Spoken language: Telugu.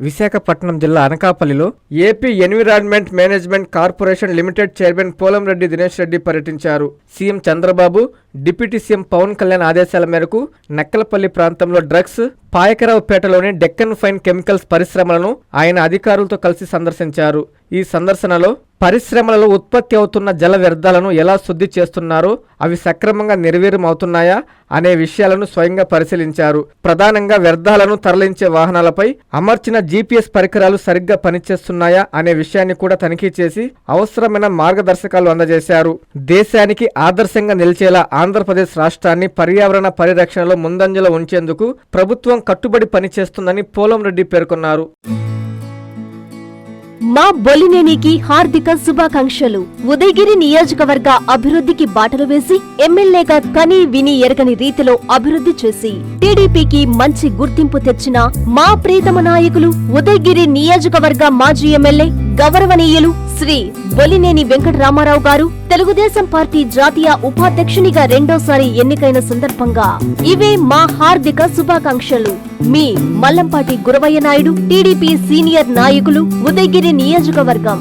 విశాఖపట్నం జిల్లా అనకాపల్లిలో AP environment management corporation limited chairman Polamreddy Dinesh Reddy పర్యటించారు. CM Chandrababu, deputy CM Pawan Kalyan ఆదేశాల మేరకు నక్కలపల్లి ప్రాంతంలో డ్రగ్స్, పాయకరావుపేటలోని డెక్కన్ ఫైన్ కెమికల్స్ పరిశ్రమలను ఆయన అధికారులతో కలిసి సందర్శించారు. ఈ సందర్శనలో పరిశ్రమలలో ఉత్పత్తి అవుతున్న జల వ్యర్థాలను ఎలా శుద్ధి చేస్తున్నారో, అవి సక్రమంగా నిర్వీర్యమవుతున్నాయా అనే విషయాలను స్వయంగా పరిశీలించారు. ప్రధానంగా వ్యర్థాలను తరలించే వాహనాలపై అమర్చిన జీపీఎస్ పరికరాలు సరిగ్గా పనిచేస్తున్నాయా అనే విషయాన్ని కూడా తనిఖీ చేసి అవసరమైన మార్గదర్శకాలు అందజేశారు. దేశానికి ఆదర్శంగా నిలిచేలా ఆంధ్రప్రదేశ్ రాష్ట్రాన్ని పర్యావరణ పరిరక్షణలో ముందంజలో ఉంచేందుకు ప్రభుత్వం కట్టుబడి పనిచేస్తుందని పోలంరెడ్డి పేర్కొన్నారు. మా బొలినేనికి హార్దిక శుభాకాంక్షలు. ఉదయగిరి నియోజకవర్గ అభివృద్ధికి బాటలు వేసి ఎమ్మెల్యేగా కని విని ఎరగని రీతిలో అభివృద్ధి చేసి టీడీపీకి మంచి గుర్తింపు తెచ్చిన మా ప్రీతమ నాయకులు ఉదయగిరి నియోజకవర్గ మాజీ ఎమ్మెల్యే గౌరవనీయులు శ్రీ బొలినేని వెంకటరామారావు గారు తెలుగుదేశం పార్టీ జాతీయ ఉపాధ్యక్షునిగా రెండోసారి ఎన్నికైన సందర్భంగా ఇవే మా హార్దిక శుభాకాంక్షలు. మీ మల్లంపాటి గురవయ్య నాయుడు, టీడీపీ సీనియర్ నాయకులు, ఉదయగిరి నియోజకవర్గం.